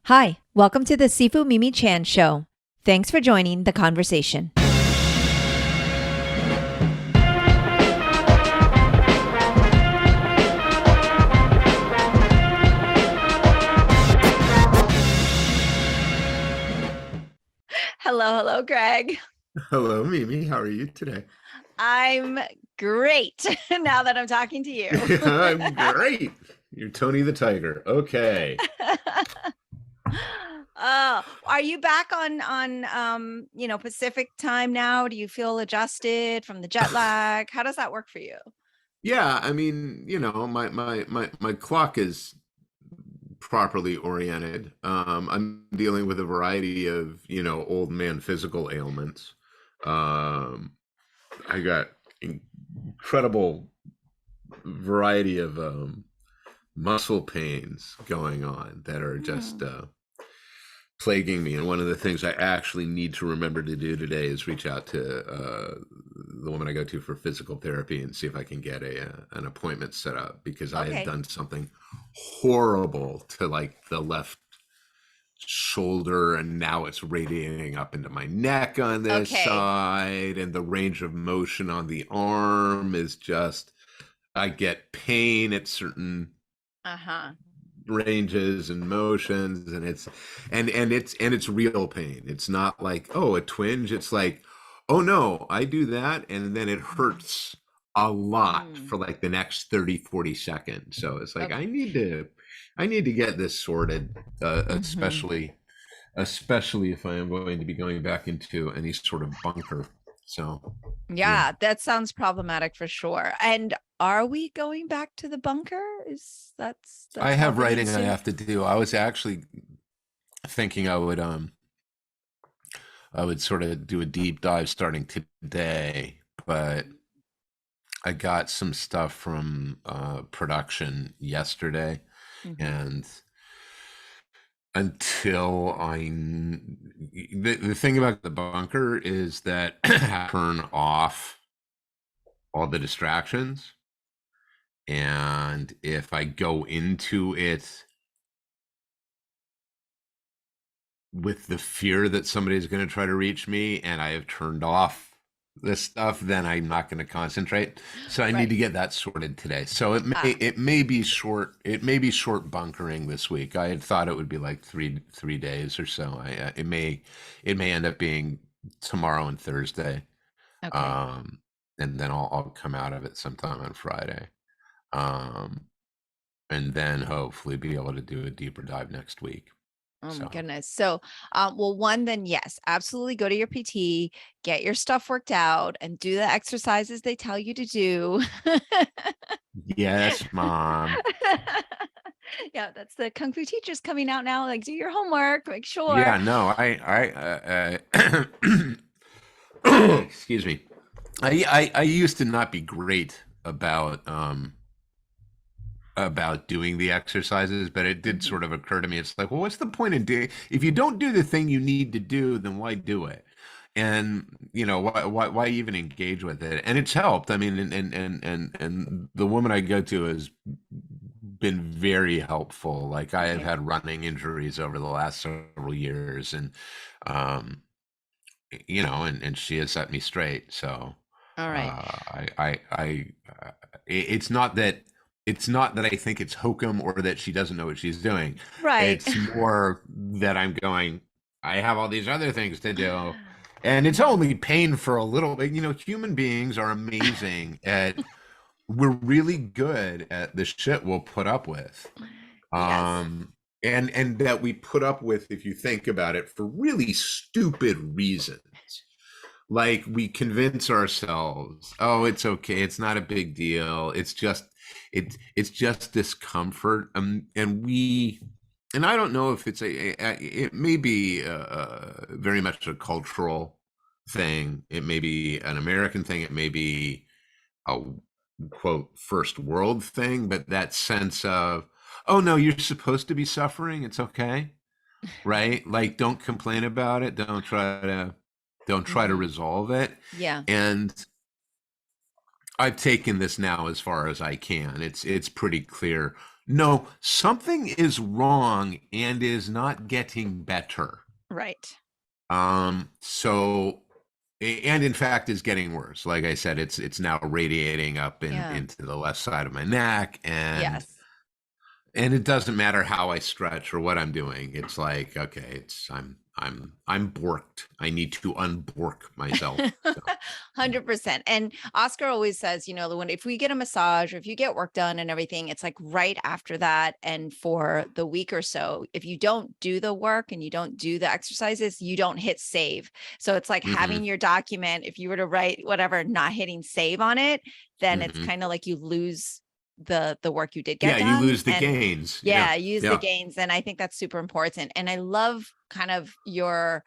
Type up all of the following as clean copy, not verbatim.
Hi, welcome to the Sifu Mimi Chan Show. Thanks for joining the conversation. Hello, Greg. Hello, Mimi. How are you today? I'm great now that I'm talking to you. I'm great. You're Tony the Tiger. Okay. Oh, are you back on Pacific time now? Do you feel adjusted from the jet lag? How does that work for you? Yeah, I mean, my clock is properly oriented. I'm dealing with a variety of, old man physical ailments. Um, I got incredible variety of muscle pains going on that are just plaguing me. And one of the things I actually need to remember to do today is reach out to the woman I go to for physical therapy and see if I can get an appointment set up, because I had Okay. done something horrible to like the left shoulder, and now it's radiating up into my neck on this Okay. side, and the range of motion on the arm is just, I get pain at certain Uh-huh. ranges and motions, and it's real pain. It's not like, oh, a twinge. It's like, oh no, I do that and then it hurts a lot Mm. for like the next 30-40 seconds. So it's like, Okay. I need to get this sorted, Mhm. especially if I am going to be going back into any sort of bunker. So yeah. Yeah, that sounds problematic for sure. And are we going back to the bunker? Is I that's have happening writing I soon? have to do. I was actually thinking I would sort of do a deep dive starting today, but I got some stuff from production yesterday, Mhm. and until the thing about the bunker is that I turn off all the distractions, and if I go into it with the fear that somebody's going to try to reach me and I have turned off this stuff, then I'm not going to concentrate. So I need Right. to get that sorted today. So Ah, it may be short bunkering this week. I had thought it would be like three days or so. It may end up being tomorrow and Thursday. okay. Um and then I'll come out of it sometime on Friday. Um and then hopefully be able to do a deeper dive next week. Oh my So goodness. So, well, one, then yes, absolutely go to your PT, get your stuff worked out, and do the exercises they tell you to do. yes, mom. Yeah, that's the kung fu teachers coming out now. Like, do your homework, make sure. Yeah, no, excuse me. I used to not be great about doing the exercises, but it did Mhm. sort of occur to me. It's like, well, what's the point in doing if you don't do the thing you need to do, then why do it? And why even engage with it? And it's helped. I mean, and the woman I go to has been very helpful. Like, I have Okay. had running injuries over the last several years, and um and she has set me straight. So All right. it's not that I think it's hokum or that she doesn't know what she's doing. Right. It's more that I'm going, I have all these other things to do. And it's Mhm. only pain for a little bit. Human beings are amazing we're really good at the shit we'll put up with. Yes. Um, and that we put up with, if you think about it, for really stupid reasons. Like, we convince ourselves, oh, it's okay, it's not a big deal, it's just discomfort. And I don't know if it may be very much a cultural thing, it may be an American thing, it may be a quote first world thing, but that sense of, oh no, you're supposed to be suffering, it's okay, right? Like, don't complain about it, don't try to Mhm. resolve it. Yeah. And I've taken this now as far as I can. It's pretty clear. No, something is wrong and is not getting better. Right. So, and in fact is getting worse. Like I said, it's now radiating up Yeah. into the left side of my neck, Yes. and it doesn't matter how I stretch or what I'm doing. It's like, okay, I'm borked. I need to unbork myself. So, 100%. And Oscar always says, when if we get a massage or if you get work done and everything, it's like right after that. And for the week or so, if you don't do the work and you don't do the exercises, you don't hit save. So it's like mhm, having your document, if you were to write whatever, not hitting save on it, then it's mhm. kind of like you lose the work you did get Yeah, you done. lose the And gains. Yeah, yeah, use the yeah. gains. And I think that's super important. And I love kind of your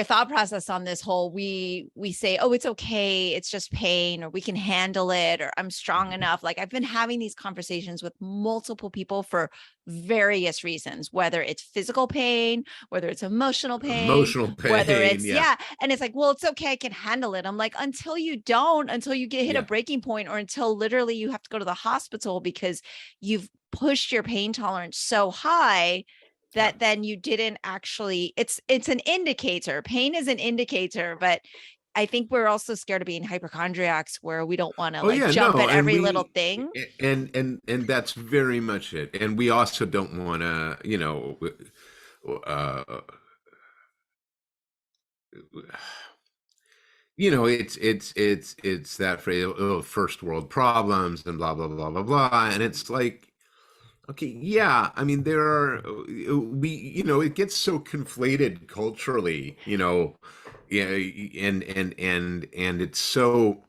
thought process on this whole, we say, oh, it's okay, it's just pain, or we can handle it, or I'm strong enough. Like I've been having these conversations with multiple people for various reasons, whether it's physical pain, whether it's emotional pain, Emotional whether pain. it's, Yeah, yeah. And it's like, well, it's okay, I can handle it. I'm like, until you don't, until you hit a yeah. breaking point, or until literally you have to go to the hospital because you've pushed your pain tolerance so high Yeah. that then you didn't actually, it's an indicator. Pain is an indicator, but I think we're also scared of being hypochondriacs where we don't want to Oh like yeah, jump no, at and every little we thing. and that's very much it. And we also don't want to, uh, it's that phrase, oh, first world problems and blah blah blah blah blah, and it's like, okay, yeah, I mean there are it gets so conflated culturally, yeah, and it's so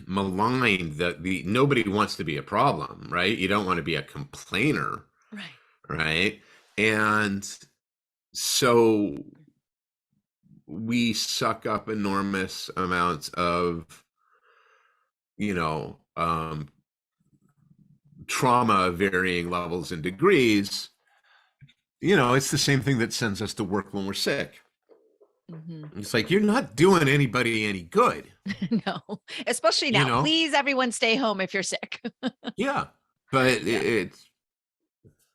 maligned that the nobody wants to be a problem, right? You don't want to be a complainer, Right. right? And so we suck up enormous amounts of, you know, um, trauma of varying levels and degrees. It's the same thing that sends us to work when we're sick. Mhm. It's like you're not doing anybody any good, No, especially you now. know? Please, everyone, stay home if you're sick. Yeah, but Yeah. it's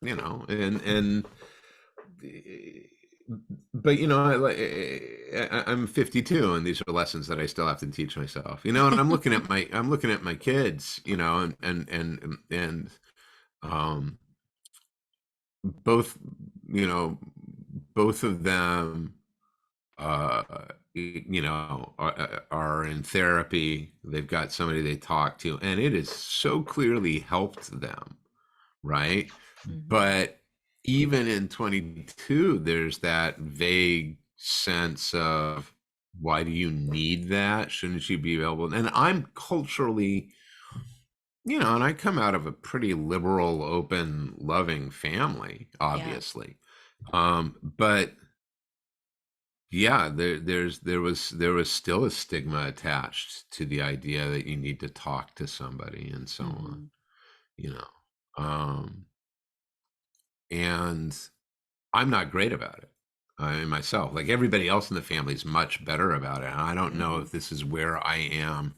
and but I'm 52, and these are lessons that I still have to teach myself. And I'm looking at my kids, and um, both you know both of them uh are in therapy. They've got somebody they talk to, and it has so clearly helped them, right? Mhm. But even in 22, there's that vague sense of, why do you need that? Shouldn't you be available? And I'm culturally, and I come out of a pretty liberal, open, loving family, Yeah. obviously. But yeah, there was still a stigma attached to the idea that you need to talk to somebody and so on, Mhm. you know. And I'm not great about it. I myself, like everybody else in the family, is much better about it. And I don't know Mhm. if this is where I am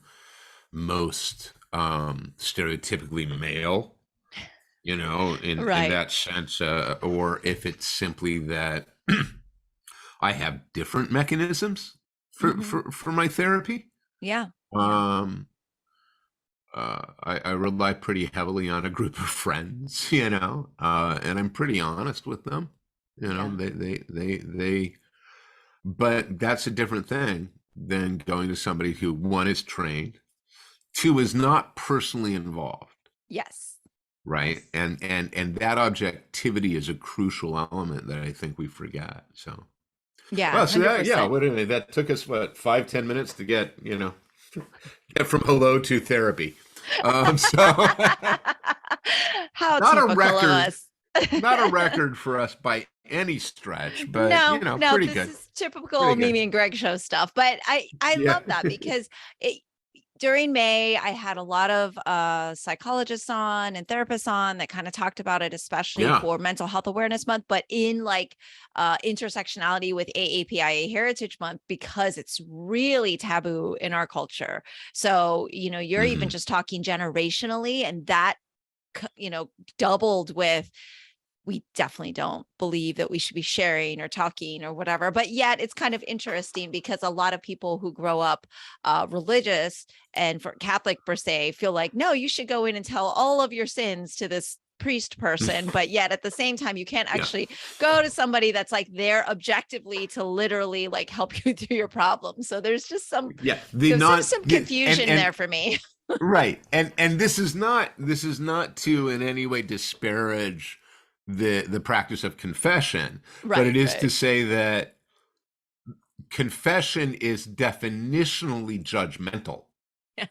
most stereotypically male, in Right. that sense, or if it's simply that I have different mechanisms for Mhm. for for my therapy. Yeah. Yeah. Um, I rely pretty heavily on a group of friends, and I'm pretty honest with them. Yeah. They But that's a different thing than going to somebody who, one, is trained, two, is not personally involved, Yes. right? Yes. And that objectivity is a crucial element that I think we forget. So, Yeah. well, so that, yeah, 100%. what a minute. That took us, what, 5-10 minutes to get from hello to therapy. So How not a typical of record, us. not a record for us by any stretch, but No, no, pretty this good, is typical pretty Mimi good. and Greg show stuff. But I Yeah, love that because it during May, I had a lot of psychologists on and therapists on that kind of talked about it, especially yeah. for Mental Health Awareness Month, but in like intersectionality with AAPIA Heritage Month, because it's really taboo in our culture. So, you're even Hmm. just talking generationally, and that doubled with, we definitely don't believe that we should be sharing or talking or whatever. But yet it's kind of interesting because a lot of people who grow up religious and for Catholic per se feel like, no, you should go in and tell all of your sins to this priest person. But yet at the same time, you can't actually go to somebody that's like there objectively to literally like help you through your problem. So there's just some confusion there for me. Right. And this is not to in any way disparage the practice of confession, but it is to say that confession is definitionally judgmental. Yes.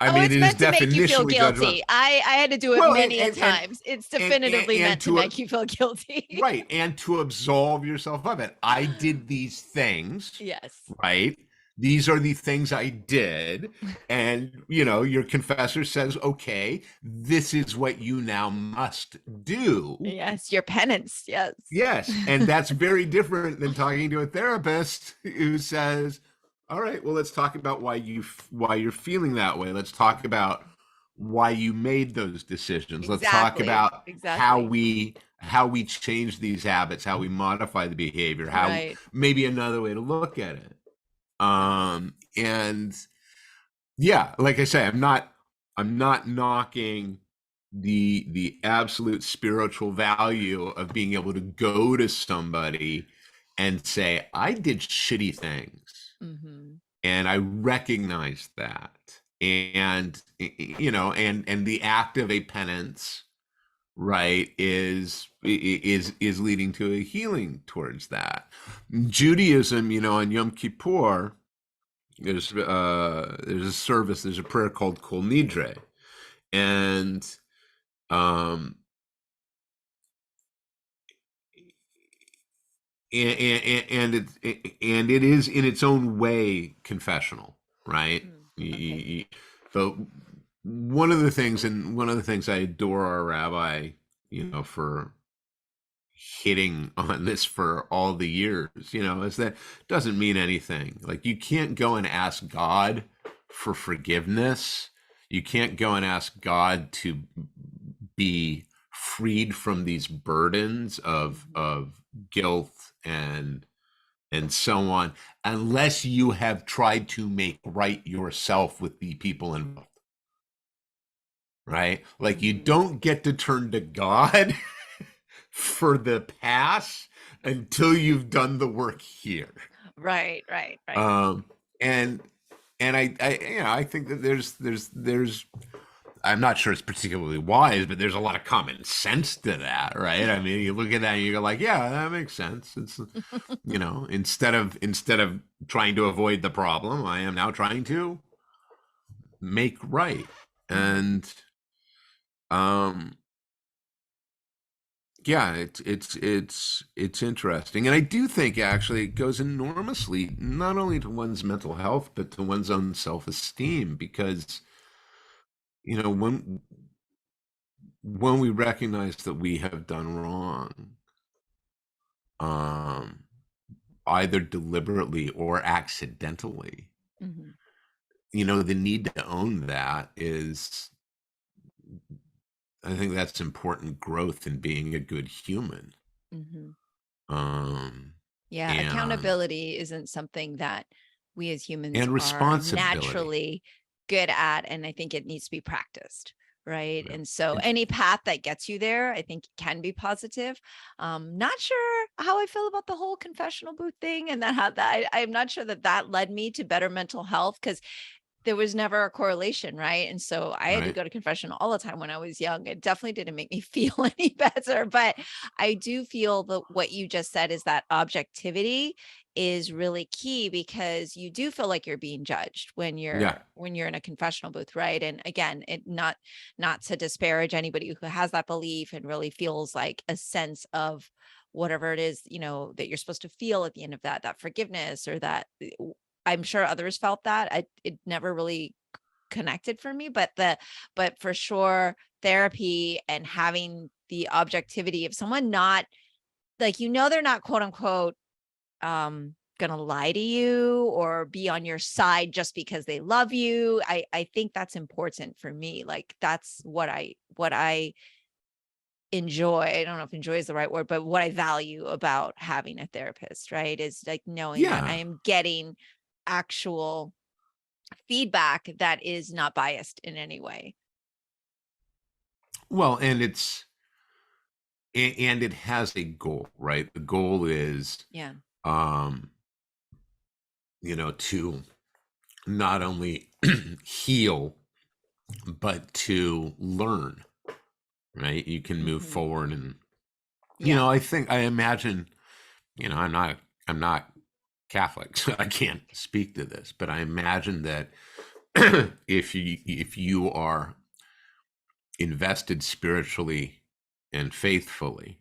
I mean, it's meant to make you feel guilty. I had to do it many times. It's definitively meant to make you feel guilty. Right. And to absolve yourself of it. I did these things. Yes. Right. These are the things I did. And, your confessor says, okay, this is what you now must do. Yes, your penance. Yes. Yes. And that's very different than talking to a therapist who says, all right, well, let's talk about why you're feeling that way. Let's talk about why you made those decisions. Let's talk about how we change these habits, how we modify the behavior, how maybe another way to look at it. And yeah, like I say, I'm not knocking the absolute spiritual value of being able to go to somebody and say, I did shitty things. Mm-hmm. And I recognize that. And, and the act of a penance, right, is leading to a healing towards that. Judaism, on Yom Kippur, there's a service, there's a prayer called Kol Nidre, and it is in its own way confessional, right? Okay. So one of the things I adore our rabbi, for hitting on this for all the years, is that it doesn't mean anything. Like, you can't go and ask God for forgiveness. You can't go and ask God to be freed from these burdens of guilt and so on, unless you have tried to make right yourself with the people involved. Right? Like, you don't get to turn to God for the past until you've done the work here. Right. And I think that there's I'm not sure it's particularly wise, but there's a lot of common sense to that, right? I mean, you look at that and you go like, yeah, that makes sense. It's, instead of trying to avoid the problem, I am now trying to make right. And, yeah, it's interesting. And I do think actually it goes enormously, not only to one's mental health, but to one's own self-esteem, because when we recognize that we have done wrong, either deliberately or accidentally, the need to own that is, I think that's important growth in being a good human. Accountability isn't something that we as humans are naturally good at, and I think it needs to be practiced, right? And so any path that gets you there, I think can be positive. Not sure how I feel about the whole confessional booth thing, and I'm not sure that led me to better mental health, because there was never a correlation, right? And so I had to go to confession all the time when I was young. It definitely didn't make me feel any better, but I do feel that what you just said is that objectivity is really key, because you do feel like you're being judged when you're in a confessional booth, right? And again, it not to disparage anybody who has that belief and really feels like a sense of whatever it is, that you're supposed to feel at the end of that forgiveness, or that I'm sure others felt that. It never really connected for me, but for sure, therapy and having the objectivity of someone not like, they're not quote unquote, going to lie to you or be on your side just because they love you. I think that's important for me. Like that's what I enjoy. I don't know if enjoy is the right word, but what I value about having a therapist, right? Is like knowing that I Yeah. am getting actual feedback that is not biased in any way. Well, and it has a goal, right? The goal is, Yeah. um, to not only heal, but to learn, right? You can move Hmm. forward and, Yeah. I imagine, I'm not Catholic, so I can't speak to this, but I imagine that if you are invested spiritually and faithfully,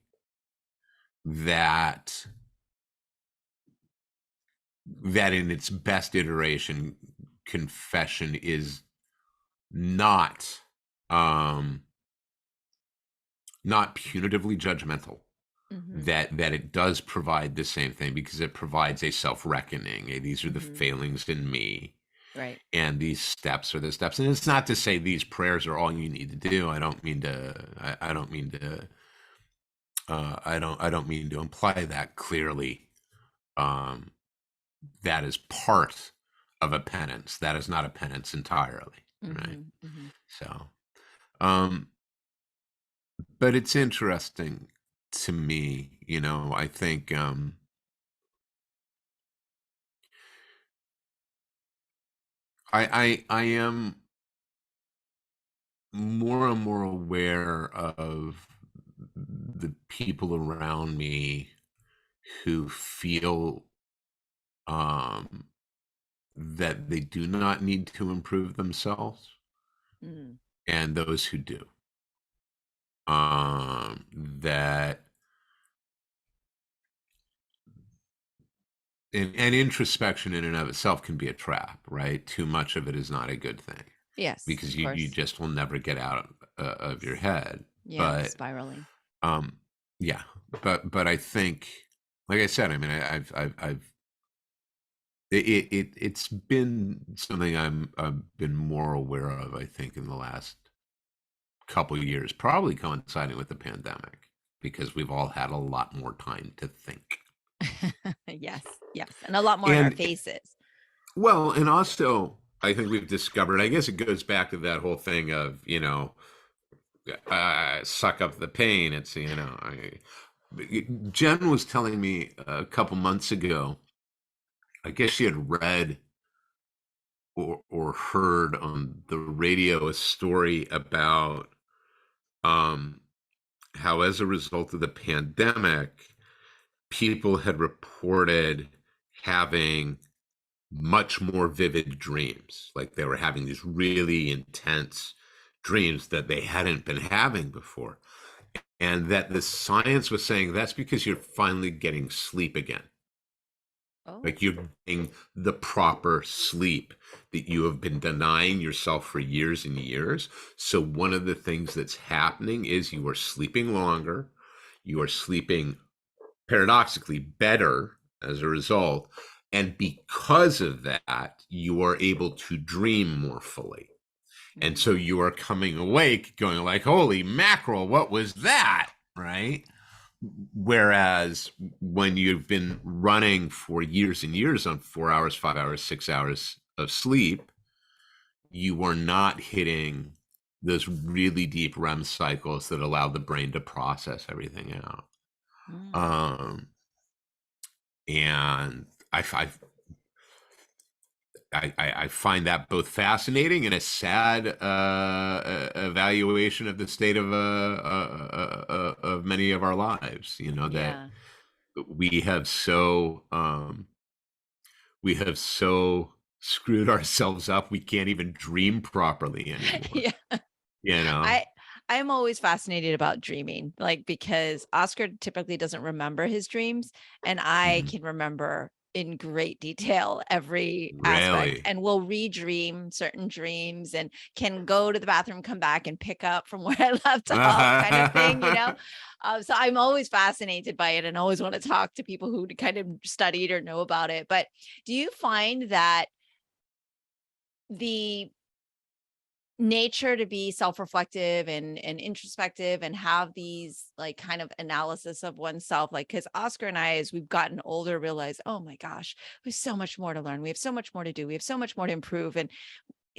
that in its best iteration, confession is not um not punitively judgmental, Hmm. that it does provide the same thing, because it provides a self-reckoning. These are the Hmm. failings in me, Right. and these steps are the steps. And it's not to say these prayers are all you need to do. I don't mean to I don't mean to imply that clearly. um that is part of a penance. That is not a penance entirely, right? Hmm. Hmm. So, um but it's interesting to me, I think, I am more and more aware of the people around me who feel, um, that they do not need to improve themselves, Hmm. and those who do. That and introspection in and of itself can be a trap, right? Too much of it is not a good thing, Yes, because of you course. just will never get out of your head. Yeah. But Spiraling. um, yeah, but I think, like I said, I mean, I've it's been something I've been more aware of, I think, in the last couple of years, probably coinciding with the pandemic, because we've all had a lot more time to think. Yes. Yes. And a lot more in our And faces. well, and also, I think we've discovered, I guess it goes back to that whole thing of, suck up the pain. It's, Jen was telling me a couple months ago, I guess she had read or heard on the radio a story about, um, how, as a result of the pandemic, people had reported having much more vivid dreams. Like they were having these really intense dreams that they hadn't been having before. And that the science was saying that's because you're finally getting sleep again. Oh. Like you're getting the proper sleep that you have been denying yourself for years and years. So one of the things that's happening is you are sleeping longer. You are sleeping paradoxically better as a result. And because of that, you are able to dream more fully. And so Mm. you are coming awake going like, holy mackerel, what was that? Right. Whereas when you've been running for years and years on 4 hours, 5 hours, 6 hours of sleep, you are not hitting those really deep REM cycles that allow the brain to process everything out. Mm. Um, and I find that both fascinating and a sad evaluation of the state of many of our lives. That Yeah. we have so screwed ourselves up. We can't even dream properly anymore. Yeah. You know. I I'm always fascinated about dreaming, like because Oscar typically doesn't remember his dreams and I Mhm. can remember in great detail every aspect, Really? and will redream certain dreams and can go to the bathroom, come back and pick up from where I left off, kind of thing, you know? So I'm always fascinated by it and always want to talk to people who kind of studied or know about it. But do you find that the nature to be self-reflective and introspective and have these like kind of analysis of oneself, like, because Oscar and I, as we've gotten older, realize, oh my gosh, we have so much more to learn, we have so much more to do, we have so much more to improve. And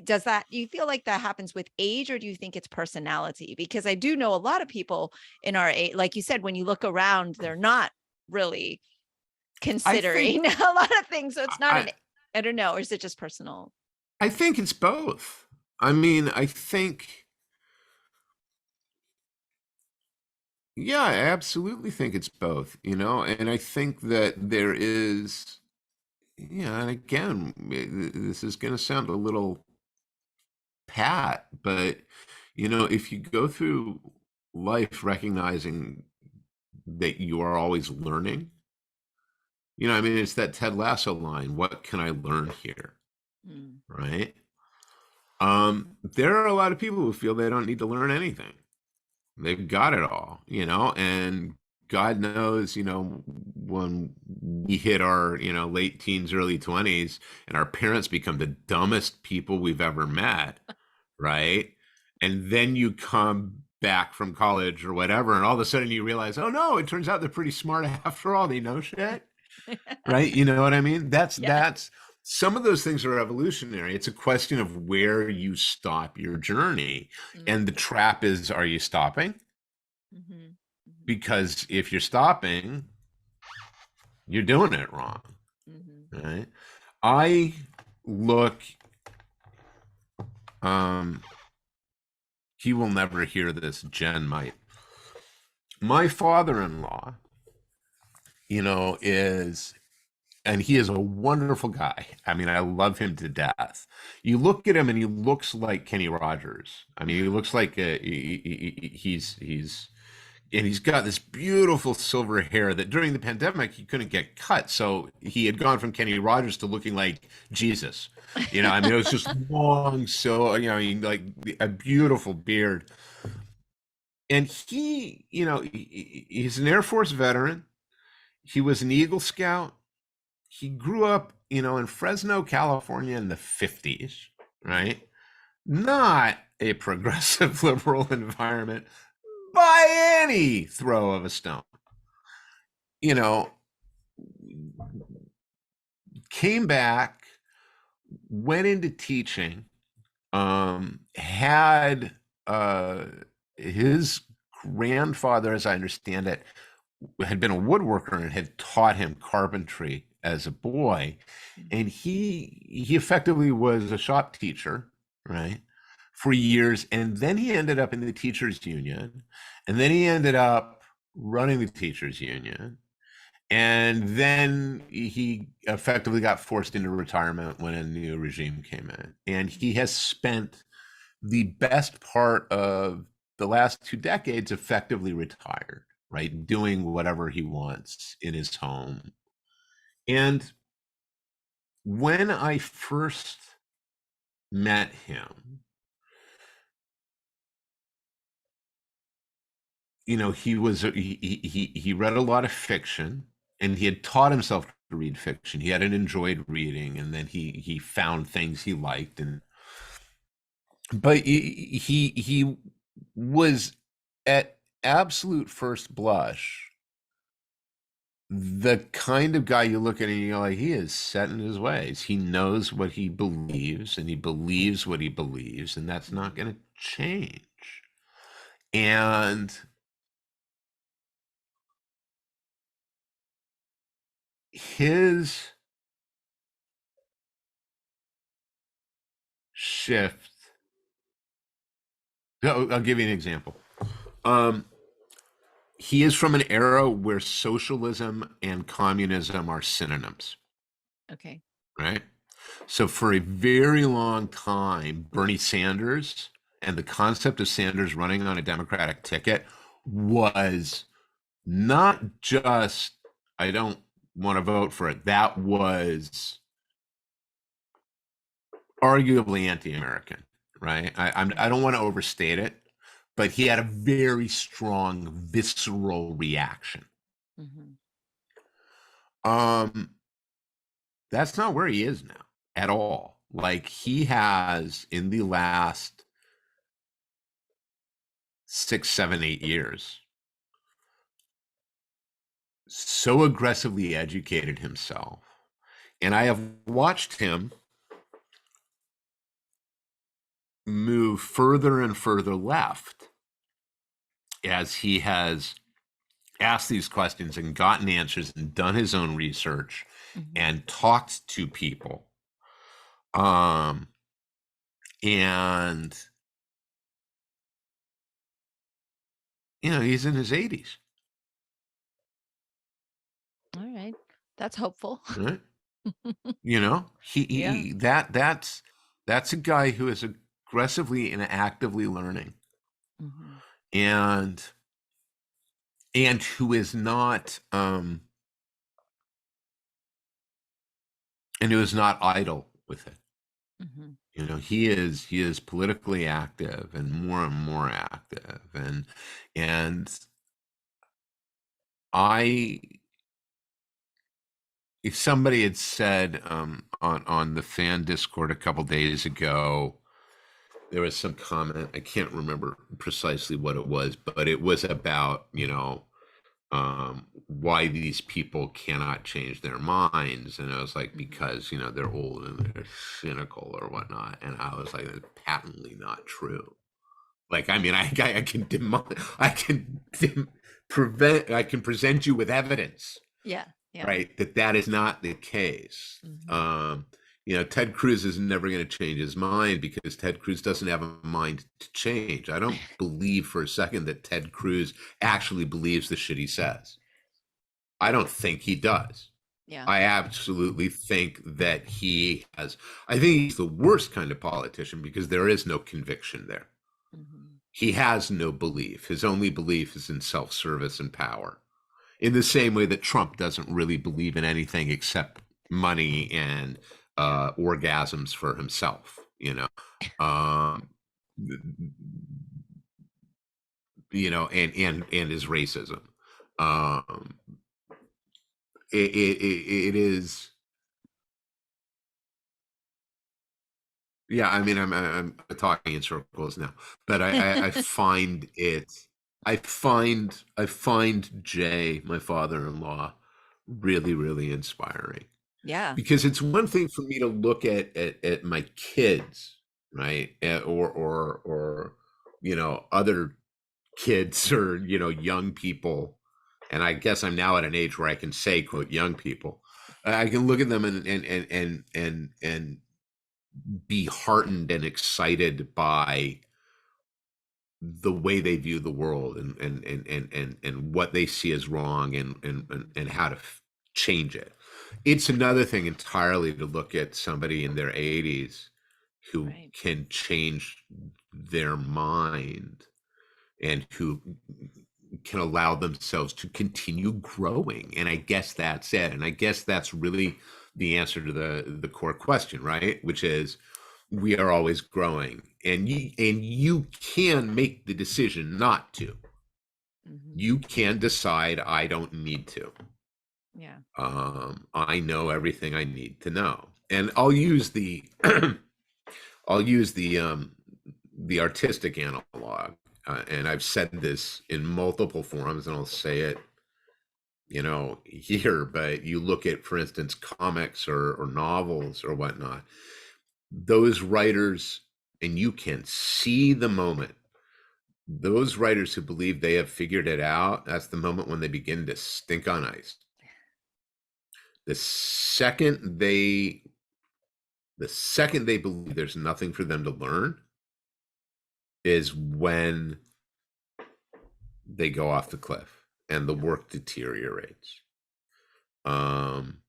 does that, you feel like that happens with age, or do you think it's personality? Because I do know a lot of people in our age, like you said, when you look around, they're not really I think considering a lot of things, so it's not I an, I don't know, or is it just personal? I think it's both. I mean, I think, yeah, I absolutely think it's both, you know, and I think that there is, yeah, and again, this is going to sound a little pat, but you know, if you go through life recognizing that you are always learning, you know, I mean, it's that Ted Lasso line, what can I learn here? Mm, Right? There are a lot of people who feel they don't need to learn anything. They've got it all, you know, and God knows, you know, when we hit our, you know, late teens, early 20s, and our parents become the dumbest people we've ever met, right? And then you come back from college or whatever, and all of a sudden you realize, oh no, it turns out they're pretty smart after all. They know shit, right? You know what I mean? yes. That's some of those things are evolutionary. It's a question of where you stop your journey. And the Mm, trap is, are you stopping? mhm, mhm, Because if you're stopping, you're doing it wrong, mhm. right? I look, um, he will never hear this, Jen might. My father-in-law, you know, is, and he is a wonderful guy. I mean, I love him to death. You look at him and he looks like Kenny Rogers. I mean, he looks like he's and he's got this beautiful silver hair that during the pandemic he couldn't get cut, so he had gone from Kenny Rogers to looking like Jesus. You know, I mean, it was just long, so you know, like a beautiful beard. And he, you know, he's an Air Force veteran. He was an Eagle Scout. He grew up, you know, in Fresno, California in the 50s, right? Not a progressive liberal environment by any throw of a stone. You know, came back, went into teaching, had his grandfather, as I understand it, had been a woodworker and had taught him carpentry as a boy, and he effectively was a shop teacher, right, for years, and then he ended up in the teachers union, and then he ended up running the teachers union, and then he effectively got forced into retirement when a new regime came in, and he has spent the best part of the last 2 decades effectively retired, right? Doing whatever he wants in his home. And when I first met him, you know, he read a lot of fiction, and he had taught himself to read fiction. He hadn't enjoyed reading, and then he found things he liked, and but he was at absolute first blush the kind of guy you look at and you're like, he is set in his ways. He knows what he believes and he believes what he believes, and that's not going to change. And his shift, I'll give you an example. Um, he is from an era where socialism and communism are synonyms, Okay. right? So for a very long time, Bernie Sanders and the concept of Sanders running on a Democratic ticket was not just, I don't want to vote for it. That was arguably anti-American, right? I don't want to overstate it, but he had a very strong visceral reaction. Mhm. Um, that's not where he is now at all. Like he has in the last 6, 7, 8 years so aggressively educated himself. And I have watched him move further and further left as he has asked these questions and gotten answers and done his own research Mhm. and talked to people. Um, and he's in his 80s, All right. That's hopeful. right? You know, Yeah. that's a guy who is aggressively and actively learning, Mhm. and who is not and who is not idle with it. Mhm. He is politically active and more active, and I if somebody had said on the fan Discord a couple days ago, there was some comment, I can't remember precisely what it was, but it was about why these people cannot change their minds, and I was like, Mhm. because they're old and they're cynical or whatnot, and I was like, that's patently not true. Like, I mean, I can present you with evidence, Yeah. Yeah. right, that is not the case. Mhm. Ted Cruz is never going to change his mind because Ted Cruz doesn't have a mind to change. I don't believe for a second that Ted Cruz actually believes the shit he says. I don't think he does. Yeah. I absolutely think that I think he's the worst kind of politician because there is no conviction there. Mhm. He has no belief. His only belief is in self service and power. In the same way that Trump doesn't really believe in anything except money and Yeah. orgasms for himself, um, and his racism. Um, it is, yeah. I mean, I'm talking in circles now, but I find it. I find Jay, my father-in-law, really, really inspiring. Yeah. Because it's one thing for me to look at my kids, right? Or other kids or young people, and I guess I'm now at an age where I can say, quote, young people. I can look at them and be heartened and excited by the way they view the world and what they see as wrong and how to change it. It's another thing entirely to look at somebody in their 80s who Right. can change their mind and who can allow themselves to continue growing. And I guess that's it. And I guess that's really the answer to the core question, right? Which is, we are always growing, and you can make the decision not to. Mhm. You can decide, I don't need to. Yeah. I know everything I need to know, and I'll use the the artistic analog, and I've said this in multiple forums, and I'll say it here. But you look at, for instance, comics or novels or whatnot, those writers, and you can see the moment. Those writers who believe they have figured it out, that's the moment when they begin to stink on ice. The second they believe there's nothing for them to learn is when they go off the cliff and the Yeah. work deteriorates. Um,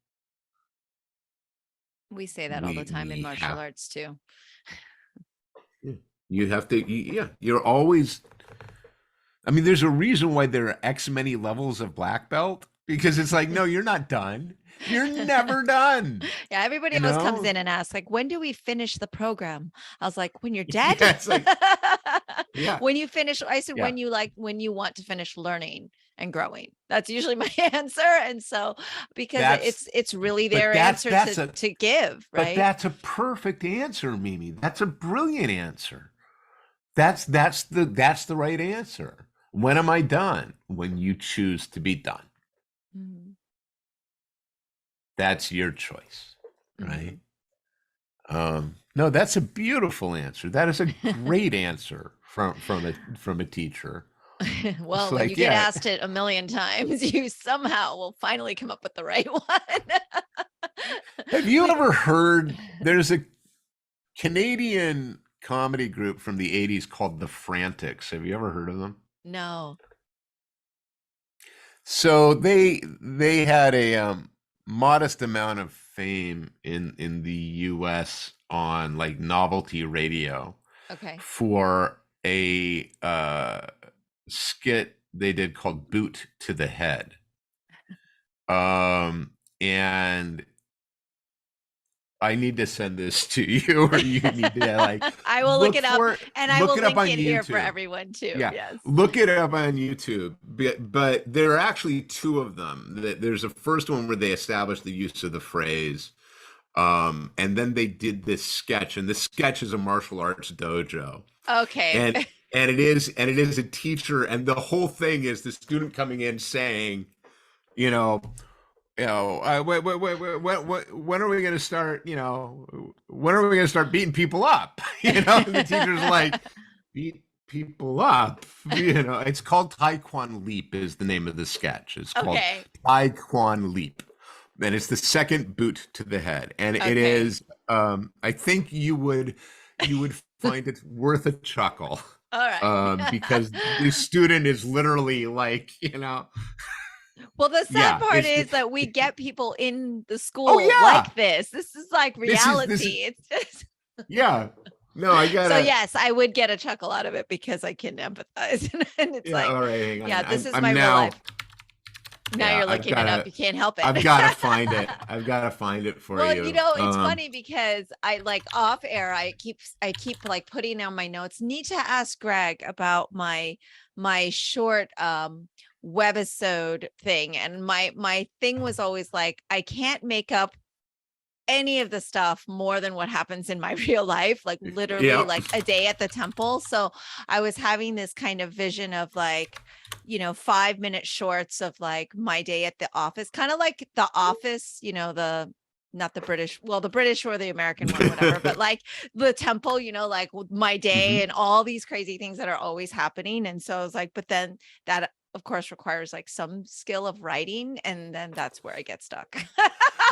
We say that all the we time in we martial have arts too. yeah, you have to yeah, you're always, I mean, there's a reason why there are X many levels of black belt, because it's like, no, you're not done. You're never done. Yeah, everybody You always comes know? in and asks, like, when do we finish the program? I was like, when you're dead. Yeah, it's like, yeah, When you finish, I said, yeah. when you want to finish learning and growing. That's usually my answer. And so because That's it's really but their answer to give, but right? that's a perfect answer, Mimi. That's a brilliant answer. That's the right answer. When am I done? When you choose to be done. Mhm. That's your choice, right? Mhm. No, that's a beautiful answer. That is a great answer from a teacher. It's Well, when you like, get yeah. asked it a million times, you somehow will finally come up with the right one. Have you We ever heard? There's a Canadian comedy group from the '80s called The Frantics. Have you ever heard of them? no. So they had a modest amount of fame in the U.S. on like novelty radio Okay. for a skit they did called "Boot to the Head," and I need to send this to you, or you need to like I will look it up and I look will it up link on it here for YouTube. everyone too. Yeah, Yes. look it up on YouTube. But there are actually two of them. There's a first one where they established the use of the phrase, and then they did this sketch, and this sketch is a martial arts dojo, Okay. and and it is a teacher, and the whole thing is the student coming in saying, you know, when are we going to start? You know, when are we going to start beating people up? You know, and the teacher's like, beat people up. You know, it's called Taekwon Leap is the name of the sketch. It's called Okay. Taekwon Leap. And it's the second boot to the head. And it Okay. is, I think you would find it worth a chuckle. All right. Because the student is literally like, you know, Well, the sad yeah, part it's is that we get people in the oh school yeah, like this. This is like this is reality. It's just yeah. No, I so gotta. yes, I would get a chuckle out of it because I can empathize. And it's Yeah, like, all right, hang yeah, on. this is I'm my real now. life. Now Yeah, you're looking it up. You can't help it. I've gotta find it. I've gotta find it for Well, you you. know, it's funny because I like off air, I keep like putting down my notes. Need to ask Greg about my short webisode thing. And my thing was always like, I can't make up any of the stuff more than what happens in my real life, like literally Yeah. like a day at the temple. So I was having this kind of vision of like, you know, 5-minute shorts of like my day at the office, kind of like The Office, you know, the not the British, well, the British or the American one, whatever, but like the temple, you know, like my day Mhm. and all these crazy things that are always happening. And so I was like, but then that of course requires like some skill of writing. And then that's where I get stuck.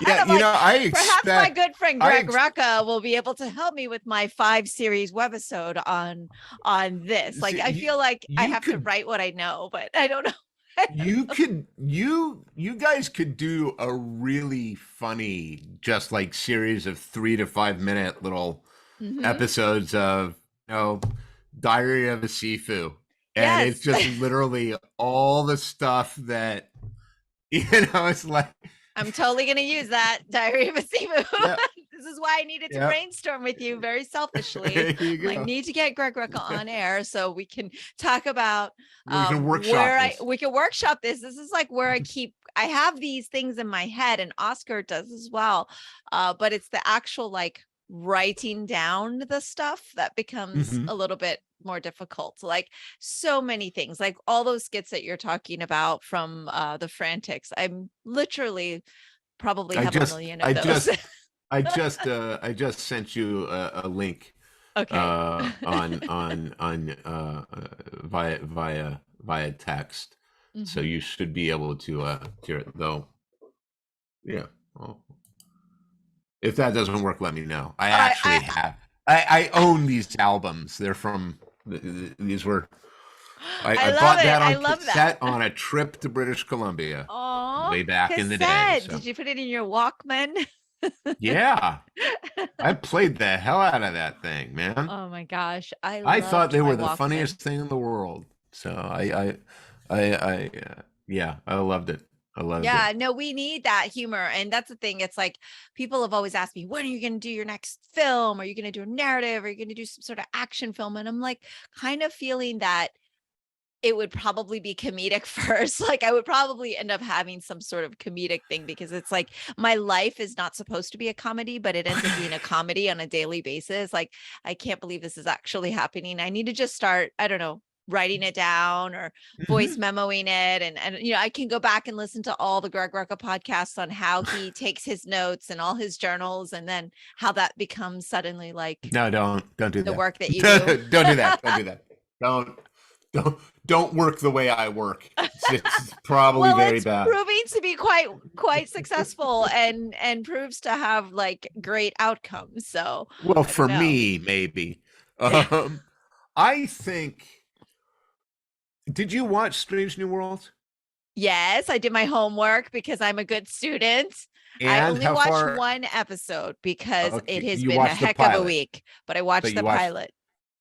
And Yeah, I'm you like, know, perhaps my good friend I Greg ex Rucka will be able to help me with my 5-series webisode on this. Like, see, I feel like I you have to could write what I know, but I don't know. I don't you could you guys could do a really funny just like series of 3 to 5 minute little Mhm. episodes of, you know, Diary of a Sifu. And it's Yes. just literally all the stuff that you know, it's like I'm totally going to use that Diary of a Seamoo. yeah, This is why I needed to yeah. brainstorm with you very selfishly. There you I go. need to get Greg Rucka on air so we can talk about We can where workshop this. we can workshop this. This is like where I have these things in my head, and Oscar does as well. But it's the actual like writing down the stuff that becomes Mhm. a little bit more difficult. Like so many things, like all those skits that you're talking about from the Frantics. I'm literally probably I have a just, million of I those. just, I just sent you a link Okay. via text, so Mhm. you should be able to hear it. Though, yeah. Well, if that doesn't work, let me know. I actually I have. I own these albums. They're from these were. I I love bought it. that I on love that. cassette on a trip to British Columbia Oh, way back in the day. cassette. So Did you put it in your Walkman? yeah, I played the hell out of that thing, man. Oh my gosh. I I thought loved they my were the Walkman. funniest thing in the world. So yeah, I loved it. I loved it. Yeah, no, we need that humor. And that's the thing. It's like people have always asked me, when are you going to do your next film? Are you going to do a narrative? Are you going to do some sort of action film? And I'm like, kind of feeling that it would probably be comedic first. Like I would probably end up having some sort of comedic thing because it's like my life is not supposed to be a comedy, but it ends up being a comedy on a daily basis. Like I can't believe this is actually happening. I need to just start, I don't know, writing it down or voice Mhm. memoing it. And you know, I can go back and listen to all the Greg Rucka podcasts on how he takes his notes and all his journals and then how that becomes suddenly like No, don't do the that. work that you do. Don't do that. Don't do that. Don't don't don't work the way I work. It's probably Well, very it's bad. proving to be quite successful and proves to have like great outcomes. So Well, I don't for know. me, maybe. Yeah. Um, I think. Did you watch Strange New Worlds? Yes, I did my homework because I'm a good student. I And only how watched far? one episode because it Okay, has you been a watched the heck of a pilot, week, but I but watched you the watched. pilot.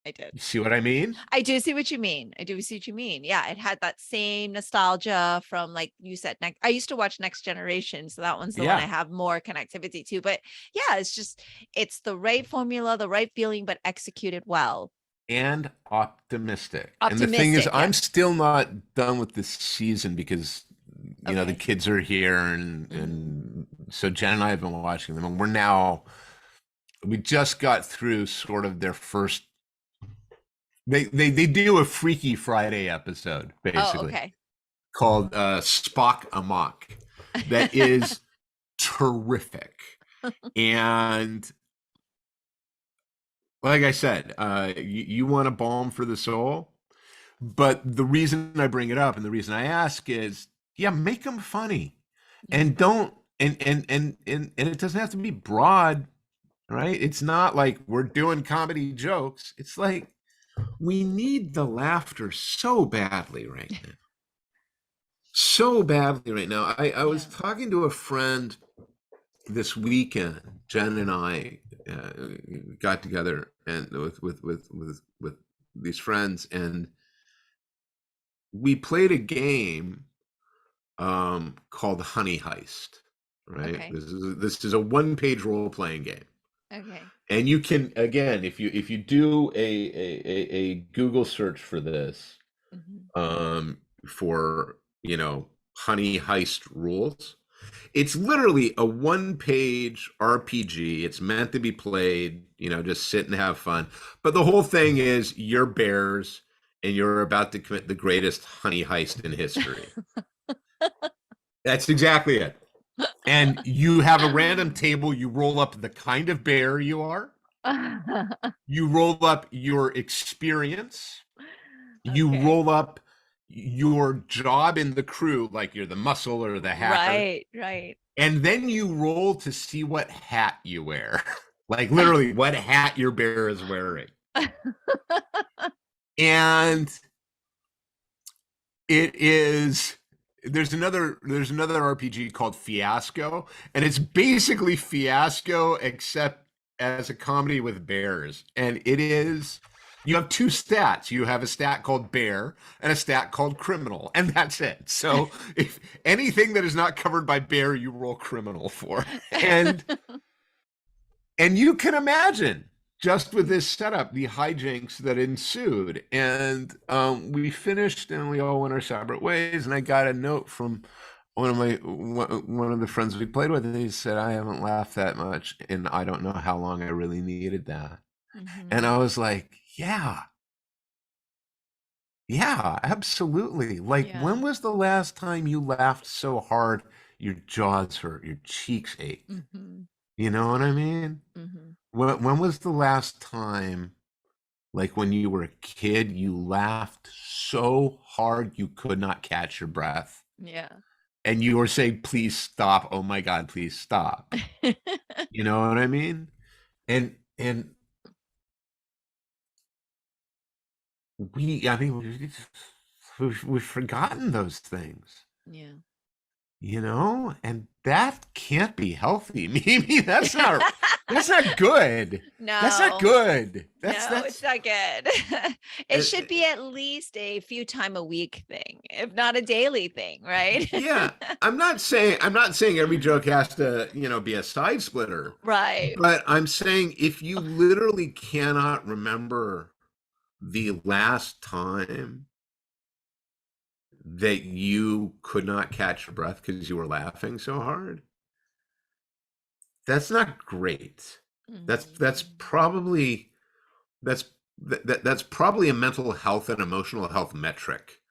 I did. You see what I mean? I do see what you mean. I do see what you mean. Yeah, it had that same nostalgia from like you said. I used to watch Next Generation, so that one's the one I Yeah, have more connectivity to. But yeah, it's the right formula, the right feeling, but executed well. and optimistic. And the thing is, Optimistic, I'm yes. still not done with this season because the Okay. kids are here, Mhm. and so Jen and I have been watching them, and we just got through sort of their first. They do a Freaky Friday episode Oh, basically okay. called Spock Amok that is terrific. And like I said, you want a balm for the soul, but the reason I bring it up and the reason I ask is, yeah, make them funny, Yeah. and don't and it doesn't have to be broad, right? It's not like we're doing comedy jokes. It's like we need the laughter so badly right now, so badly right now. I was Yeah. talking to a friend this weekend. Jen and I uh, got together and with these friends, and we played a game called Honey Heist. Right, Okay. this is a one-page role-playing game, Okay. and you can, again, if you do a Google search for this, Mhm. um, for Honey Heist rules. It's literally a one-page RPG. It's meant to be played, just sit and have fun. But the whole thing is you're bears and you're about to commit the greatest honey heist in history. That's exactly it. And you have a random table. You roll up the kind of bear you are. You roll up your experience. You Okay. roll up your job in the crew, like you're the muscle or the hacker. Right, right. And then you roll to see what hat you wear. Like literally what hat your bear is wearing. And it is there's another RPG called Fiasco, and it's basically Fiasco except as a comedy with bears. And it is you have two stats. You have a stat called bear and a stat called criminal, and that's it. So if anything that is not covered by bear, you roll criminal for. And And you can imagine just with this setup, the hijinks that ensued. And we finished and we all went our separate ways. And I got a note from one of the friends we played with. And he said, I haven't laughed that much. And I don't know how long I really needed that. And Mhm. I was like, yeah, yeah, absolutely. Like, Yeah. when was the last time you laughed so hard your jaws hurt, your cheeks ached? Mhm. You know what I mean? Mhm. When was the last time, like when you were a kid, you laughed so hard you could not catch your breath Yeah. and you were saying, please stop. Oh my God, please stop. You know what I mean? And I think we've forgotten those things, Yeah. and that can't be healthy. Maybe that's not. That's not good. That's not No, good. no, it's That's not good. It uh, should be at least a few time a week thing, if not a daily thing, right? yeah. I'm not saying every joke has to, be a side splitter, Right. but I'm saying if you literally cannot remember the last time that you could not catch your breath because you were laughing so hard, that's not great. That's Mhm. probably that's that's probably a mental health and emotional health metric.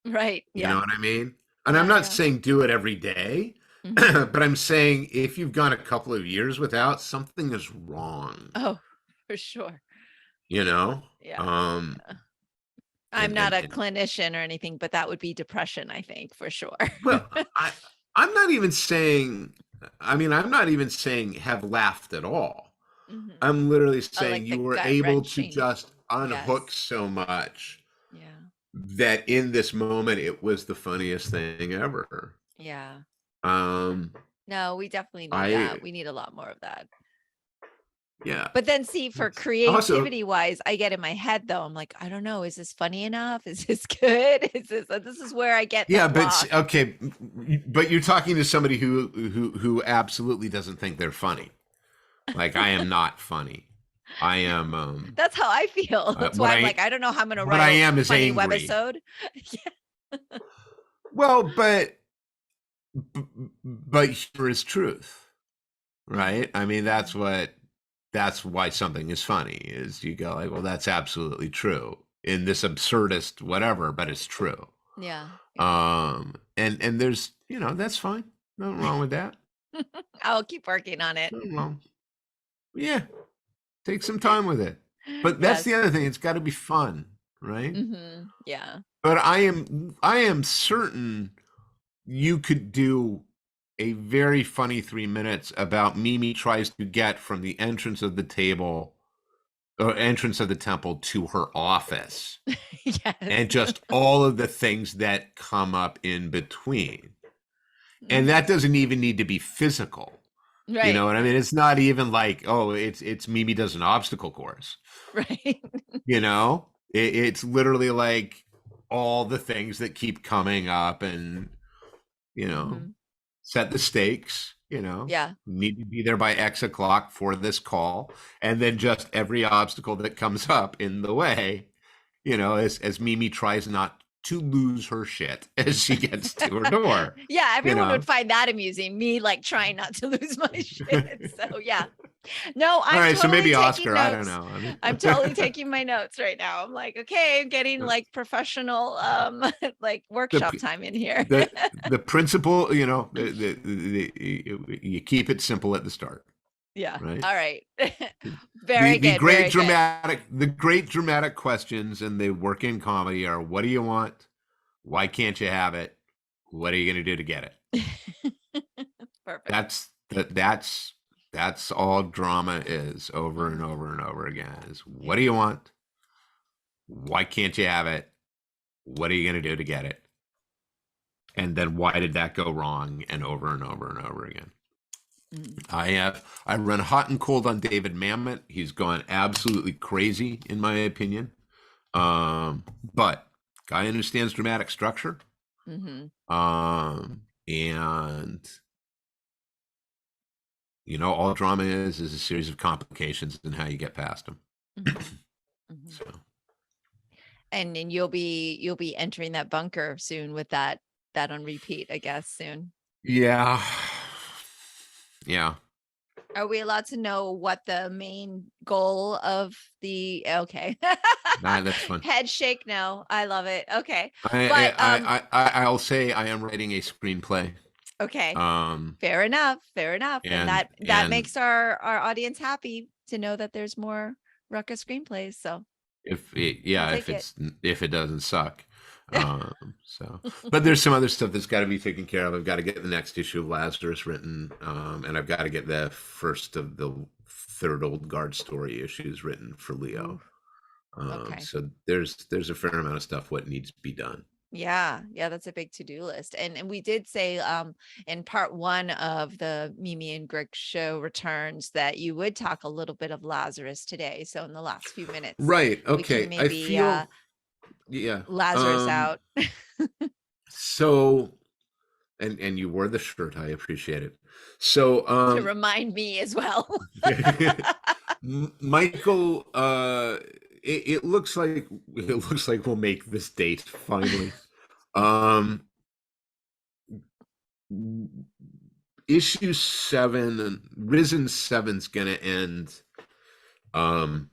Right. You know Yeah. what I mean? And I'm Yeah. not Yeah. saying do it every day, Mhm. but I'm saying if you've gone a couple of years without, something is wrong, Oh, for sure. you know? Yeah. Um, Yeah. I'm and not and a and clinician or anything, but that would be depression, I think, for sure. well, I I'm not even saying, I mean, I'm not even saying have laughed at all. Mhm. I'm literally Oh, saying like you the were gut able to wrenching. just unhook Yes. so much Yeah. that in this moment it was the funniest thing ever. Yeah. Um, No, we definitely need I that. We need a lot more of that. yeah. But then see, for Also, creativity wise, I get in my head though. I'm like, I don't know, is this funny enough? Is this good? This is where I get the yeah, but block. okay, but you're talking to somebody who absolutely doesn't think they're funny. Like I am not funny. I am That's how I feel. That's what why I'm I like, I don't know how I'm gonna what write I a am is funny angry. webisode. Well, but here is truth, Mhm, right? I mean, mhm. that's why something is funny is you go like, well, that's absolutely true in this absurdist whatever, but it's true. Yeah, yeah. And there's, that's fine. Nothing wrong with that. I'll keep working on it. Nothing wrong. Yeah, take some time with it. But that's Yes. the other thing. It's got to be fun, right? Yeah. But I am certain you could do a very funny 3 minutes about Mimi tries to get from the entrance of the table or entrance of the temple to her office Yes. and just all of the things that come up in between. And that Mhm. doesn't even need to be physical. You know Right. what I mean? It's not even like, oh, it's Mimi does an obstacle course. Right. It's literally like all the things that keep coming up and, you know, Mhm. set the stakes, Yeah. need to be there by X o'clock for this call. And then just every obstacle that comes up in the way, as Mimi tries not to lose her shit as she gets to her door, Yeah, you everyone would know. find that amusing, me, like, trying not to lose my shit, so, yeah. No, All I'm right, so totally maybe taking Oscar, I don't notes. know. I mean, I'm totally taking my notes right now. I'm like, "Okay, I'm getting, like, professional, like, workshop the time in here." the principle, you keep it simple at the start, Yeah, right? alright. The Very the good, great very good. dramatic the great dramatic questions and they work in comedy are what do you want? Why can't you have it? What are you going to do to get it? Perfect. That's all drama is over and Mhm, over and over again is what do yeah. you want? Why can't you have it? What are you going to do to get it? And then why did that go wrong and over and over and over again? Mm. I run hot and cold on David Mamet. He's gone absolutely crazy in my opinion. But guy understands dramatic structure. Mhm, And all drama is a series of complications and how you get past them. mhm, mhm. So And then you'll be entering that bunker soon with that on repeat, I guess, soon. yeah, yeah. Are we allowed to know what the main goal of the okay. Nah, that's fun. Head shake, no. I love it. Okay. I But I'll say I am writing a screenplay. okay. Um, Fair enough. Fair enough. And and that and makes our audience happy to know that there's more Rucka screenplays. So I'll take it. if it doesn't suck. So, but there's some other stuff that's got to be taken care of. I've got to get the next issue of Lazarus written, and I've got to get the first of the third Old Guard story issues written for Ooh, Leo. okay. So there's a fair amount of stuff what needs to be done. Yeah, yeah, that's a big to-do list. And we did say in part one of the Mimi and Greg show returns that you would talk a little bit of Lazarus today. So in the last few minutes, Right. we can Okay. I maybe feel, yeah. Lazarus out So, and you wore the shirt. I appreciate it. So, to remind me as well. Michael, it looks like we'll make this date finally. Um, issue 7, Risen 7's gonna end. Um,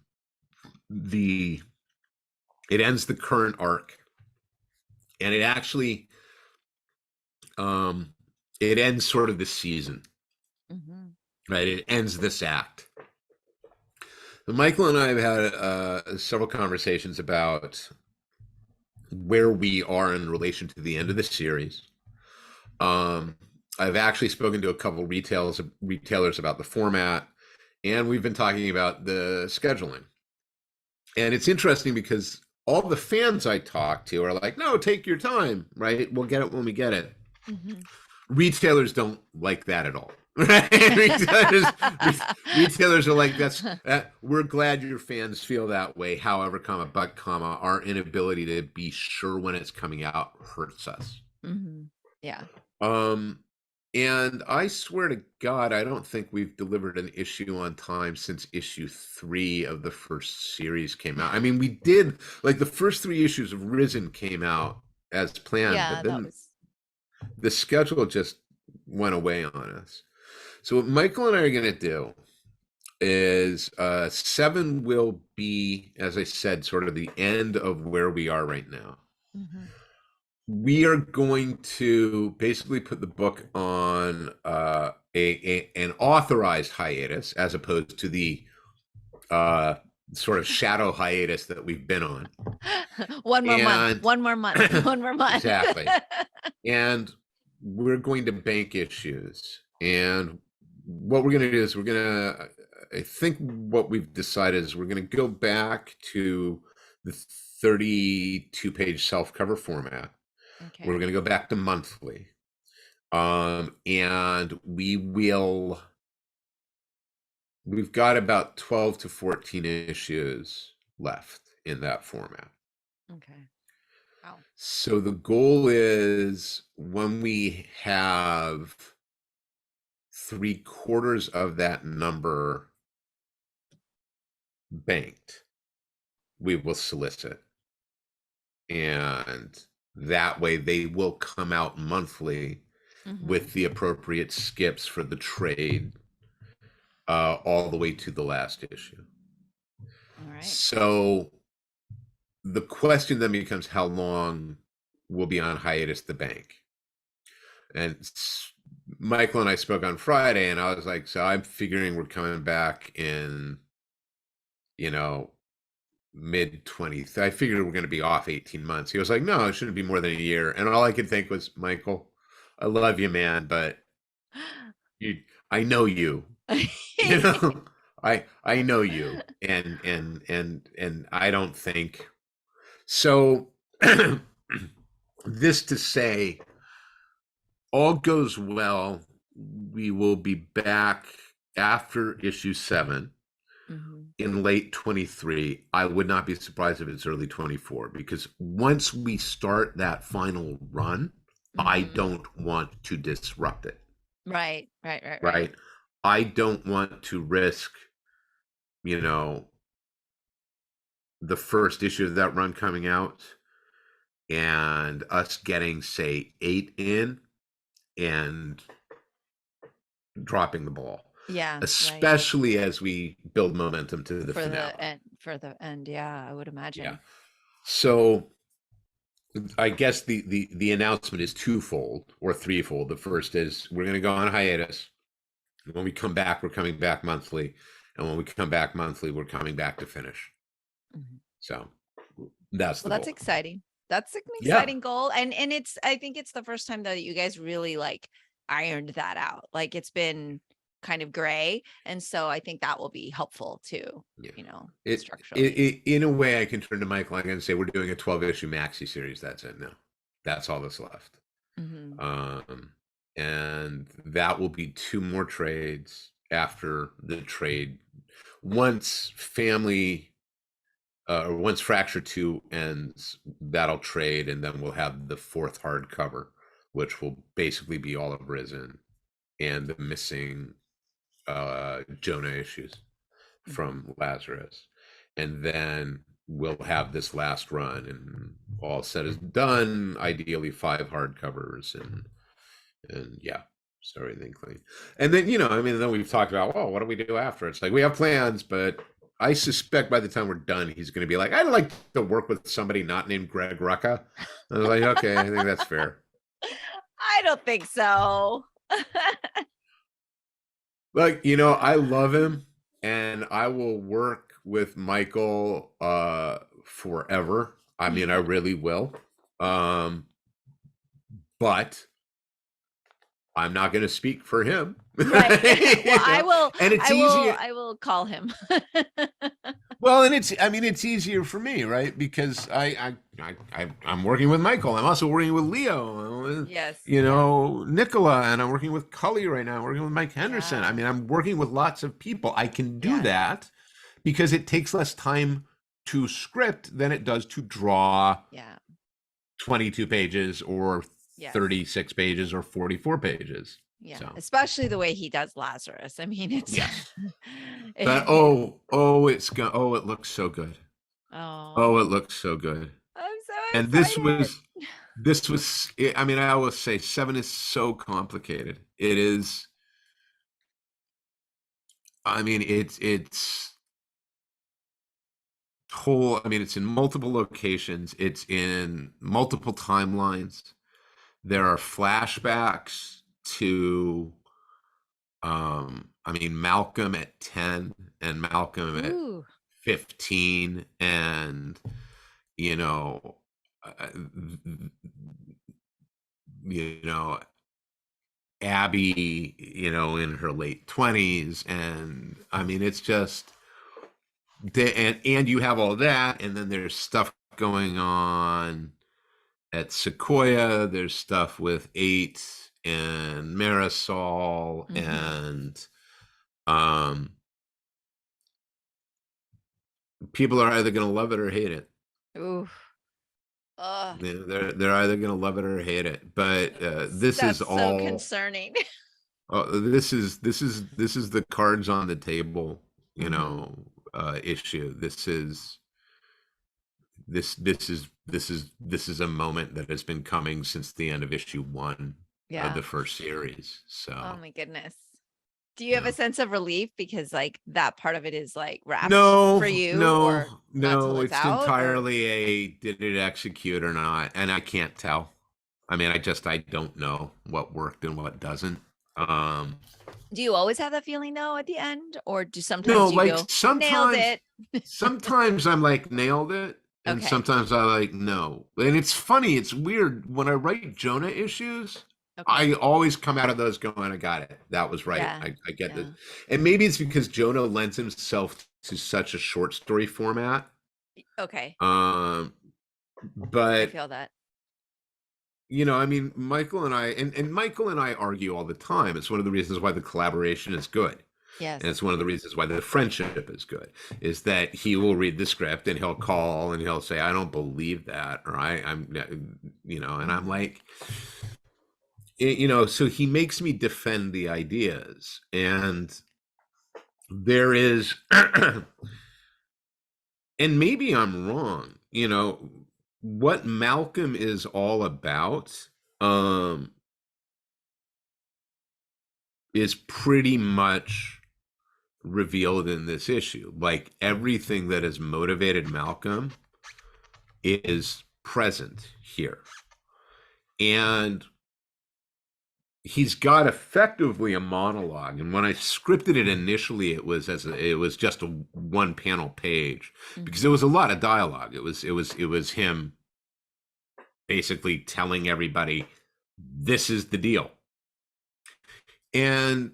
the it ends the current arc, and it ends sort of the season, Mhm. right? It ends this act. Michael and I have had several conversations about where we are in relation to the end of the series. I've actually spoken to a couple retailers about the format, and we've been talking about the scheduling. And it's interesting because all the fans I talk to are like, "No, take your time, right? We'll get it when we get it." Mhm. Retailers don't like that at all. retailers are like, we're glad your fans feel that way. However, our inability to be sure when it's coming out hurts us. Mhm. Yeah. Um, and I swear to God, I don't think we've delivered an issue on time since issue 3 of the first series came out. I mean, we did, like, the first 3 issues of Risen came out as planned, Yeah, but that then was the schedule just went away on us. So what Michael and I are going to do is 7 will be, as I said, sort of the end of where we are right now. Mhm. We are going to basically put the book on an authorized hiatus, as opposed to the sort of shadow hiatus that we've been on. One more month, And one more month, one more month. exactly. And we're going to bank issues. And what we're going to do is I think what we've decided is we're going to go back to the 32-page self-cover format. Okay. We're going to go back to monthly. And we've got about 12 to 14 issues left in that format. Okay. Wow. So the goal is, when we have 3/4 of that number banked, we will solicit. And that way they will come out monthly Mhm. with the appropriate skips for the trade, all the way to the last issue. All right. So the question then becomes, how long will be on hiatus the bank? And Michael and I spoke on Friday, and I was like, so I'm figuring we're coming back in, mid 20s. I figured we're going to be off 18 months. He was like, no, it shouldn't be more than a year. And all I could think was, Michael, I love you, man, but I know you, you know, I know you, and I don't think so. This to say, all goes well, we will be back after issue 7 Mhm. in late 23. I would not be surprised if it's early 24, because once we start that final run, I Mhm. don't want to disrupt it. Right. Right. Right. Right. Right. I don't want to risk, you know, the first issue of that run coming out and us getting, say, 8 in and dropping the ball, Yeah. Right. especially as we build momentum to the For finale. the end. For the end. Yeah, I would Yeah. imagine. So I guess the announcement is twofold or threefold. The first is, we're going to go on hiatus. When we come back, we're coming back monthly, and when we come back monthly, we're coming back to finish. Mhm. So that's Well, the that's goal. exciting. That's an Yeah. exciting goal. And it's, I think it's the first time that you guys really like ironed that out. Like it's been kind of gray. And so I think that will be helpful too, Yeah. structurally. In a way, I can turn to Michael and say, we're doing a 12-issue maxi series. That's it now. That's all that's left. Hmm. Um, and that will be two more trades after the trade. Once family or once Fracture 2 ends, that'll trade, and then we'll have the fourth hardcover, which will basically be all of Risen and the missing Jonah issues Hmm. from Lazarus. And then we'll have this last run, and all said is done, ideally five hardcovers, and yeah, so everything clean. And then, I mean, then we've talked about, well, what do we do after? It's like we have plans, but I suspect by the time we're done, he's going to be like, I'd like to work with somebody not named Greg Rucka. I was like, okay, I think that's fair. I don't think so. Like, I love him, and I will work with Michael forever. I mean, I really will. Um, but I'm not going to speak for him. Right. Well, And it's easier. I will call him. Well, and it's easier for me, right? Because I'm working with Michael. I'm also working with Leo, Yes. Yeah. Nicola, and I'm working with Cully right now. I'm working with Mike Henderson. Yeah. I mean, I'm working with lots of people. I can do Yeah. that because it takes less time to script than it does to draw Yeah. 22 pages or Yes. 36 pages or 44 pages. Yeah. So. Especially the way he does Lazarus. I mean, it's Yes. But it looks so good. Oh, it looks so good. I'm so And excited. this was, I mean, I always say 7 is so complicated. It is, I mean, it's whole, I mean, it's in multiple locations. It's in multiple timelines. There are flashbacks to, I mean, Malcolm at 10 and Malcolm at Ooh. 15, and, you know, uh, you know, Abby, in her late 20s. And I mean, it's just, and you have all that. And then there's stuff going on at Sequoia. There's stuff with 8 and Marisol, and people are either going to love it or hate it. Ooh. They're either going to love it or hate it. But this is That's so all concerning. this is the cards on the table, issue. This is a moment that has been coming since the end of issue 1 of the first series. So, oh my goodness. Do you have a sense of relief because like that part of it is like wrapped no, for you, no, or not till no. it's It's out, entirely a did it execute or not, and I can't tell. I mean, I don't know what worked and what doesn't. Do you always have that feeling though at the end, or do No, sometimes you like go, nailed it? sometimes I'm like nailed it, and Okay. sometimes I like no. And it's funny, it's weird when I write Jonah issues. Okay. I always come out of those going, I got it. That was right. Yeah. I get this. And maybe it's because Jonah lends himself to such a short story format. Okay. But I feel that. I mean, Michael and I argue all the time. It's one of the reasons why the collaboration is good. Yes. And it's one of the reasons why the friendship is good, is that he will read the script and he'll call and he'll say, I don't believe that. Or I'm, and I'm like, so he makes me defend the ideas. And there is, and maybe I'm wrong, what Malcolm is all about, is pretty much revealed in this issue. Like everything that has motivated Malcolm is present here. And he's got effectively a monologue. And when I scripted it initially, it was just a one panel page, because there was a lot of dialogue. It was him basically telling everybody, this is the deal. And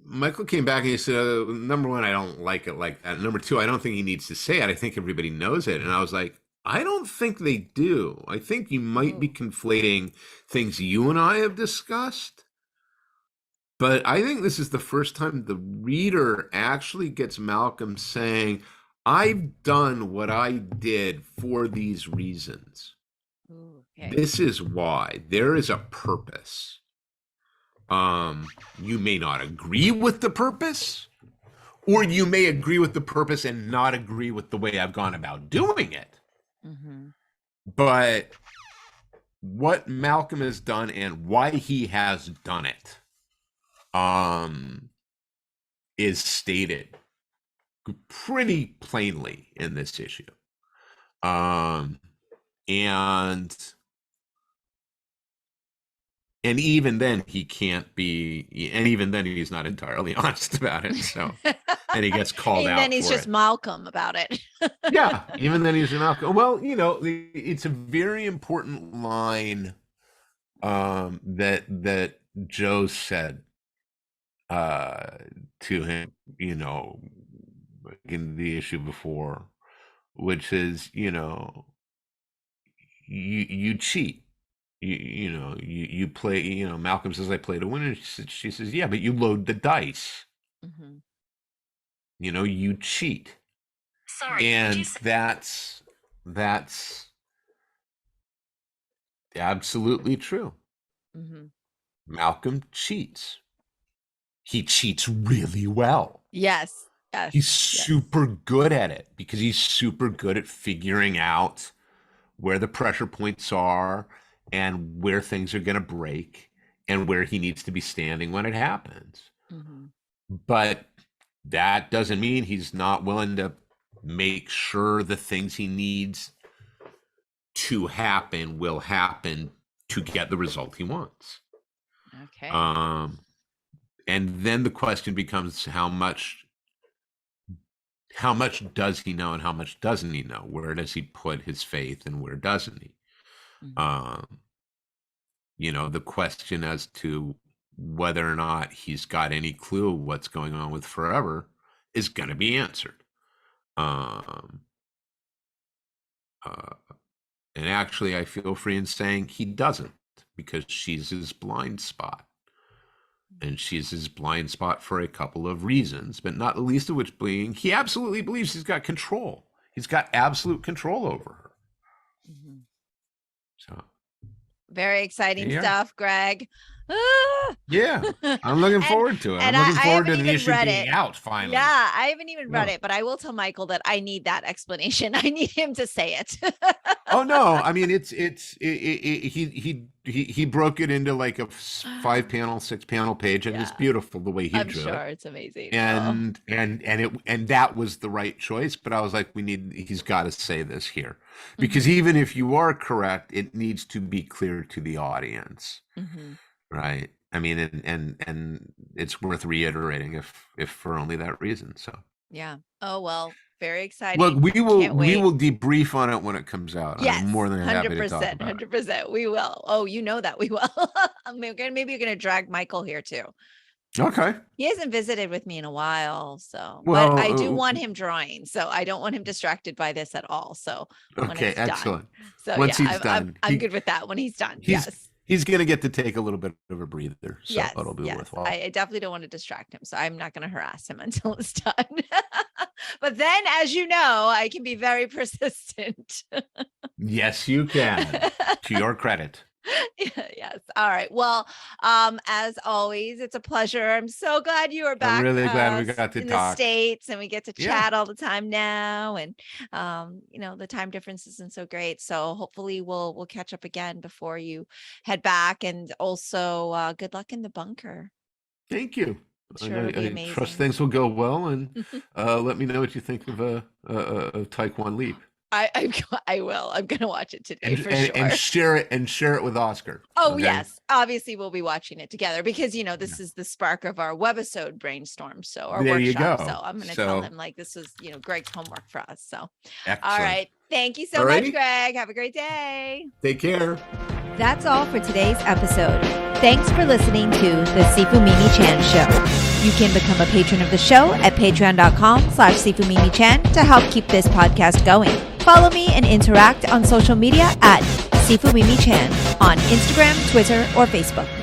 Michael came back and he said, number one, I don't like it like that. Number two, I don't think he needs to say it. I think everybody knows it. And I was like, I don't think they do. I think you might be Ooh. conflating things you and I have discussed. But I think this is the first time the reader actually gets Malcolm saying, I've done what I did for these reasons. Ooh, okay. This is why. There is a purpose. You may not agree with the purpose, or you may agree with the purpose and not agree with the way I've gone about doing it. Mm-hmm. But what Malcolm has done and why he has done it is stated pretty plainly in this issue. And even then he can't be, and even then he's not entirely honest about it. So, and he gets called out. And then he's for just it. Malcolm about it. Yeah, even then he's an Malcolm. Well, it's a very important line that Joe said to him, in the issue before, which is, you cheat. You play, Malcolm says, I play to win. And she says, yeah, but you load the dice. Mm-hmm. You cheat. Sorry. And that's absolutely true. Mm-hmm. Malcolm cheats. He cheats really well. Yes. Yes. He's super good at it because he's super good at figuring out where the pressure points are and where things are going to break and where he needs to be standing when it happens. Mm-hmm. But that doesn't mean he's not willing to make sure the things he needs to happen will happen to get the result he wants. Okay. And then the question becomes how much does he know and how much doesn't he know? Where does he put his faith and where doesn't he? Mm-hmm. The question as to whether or not he's got any clue what's going on with Forever is going to be answered. And actually, I feel free in saying he doesn't, because she's his blind spot. And she's his blind spot for a couple of reasons, but not the least of which being he absolutely believes he's got control. He's got absolute control over her. Mm-hmm. So, very exciting stuff, Greg. Yeah, I'm looking forward to it. And I'm looking forward to even the issue read being it. out finally. Yeah, I haven't even read it, but I will tell Michael that I need that explanation. I need him to say it. Oh no, I mean he broke it into like a 5-panel, 6-panel page, and it's beautiful the way he drew it. I'm sure it's amazing. And that was the right choice. But I was like, he's got to say this here, because even if you are correct, it needs to be clear to the audience, right? I mean, and it's worth reiterating if for only that reason. So yeah. Oh well. Very exciting. Look, we will debrief on it when it comes out. Yes, I'm more than happy to talk about 100%. We will. Oh, you know that we will. Maybe you're going to drag Michael here too. Okay. He hasn't visited with me in a while, so well, but I do want him drawing, so I don't want him distracted by this at all. So okay, excellent. Done. So once he's done, I'm good with that. When he's done, he's going to get to take a little bit of a breather, so it'll be worthwhile. I definitely don't want to distract him, so I'm not going to harass him until it's done. But then, as you know, I can be very persistent. Yes, you can. To your credit. Yes. All right. Well, as always, it's a pleasure. I'm so glad you are back. I'm really glad we got to in talk. The States, and we get to chat all the time now. And the time difference isn't so great. So hopefully we'll catch up again before you head back. And also, good luck in the bunker. Thank you. Sure, I trust things will go well, and let me know what you think of a Taekwon Leap. I will. I'm going to watch it today for sure. And share it with Oscar. Oh, okay? Yes. Obviously, we'll be watching it together because, this is the spark of our webisode brainstorm. So our there workshop. You go. So I'm going to tell him this was, Greg's homework for us. So, excellent. All right. Thank you so much, Greg. Have a great day. Take care. That's all for today's episode. Thanks for listening to the Sifu Mimi Chan Show. You can become a patron of the show at patreon.com/SifuMimiChan to help keep this podcast going. Follow me and interact on social media at Sifu Mimi Chan on Instagram, Twitter, or Facebook.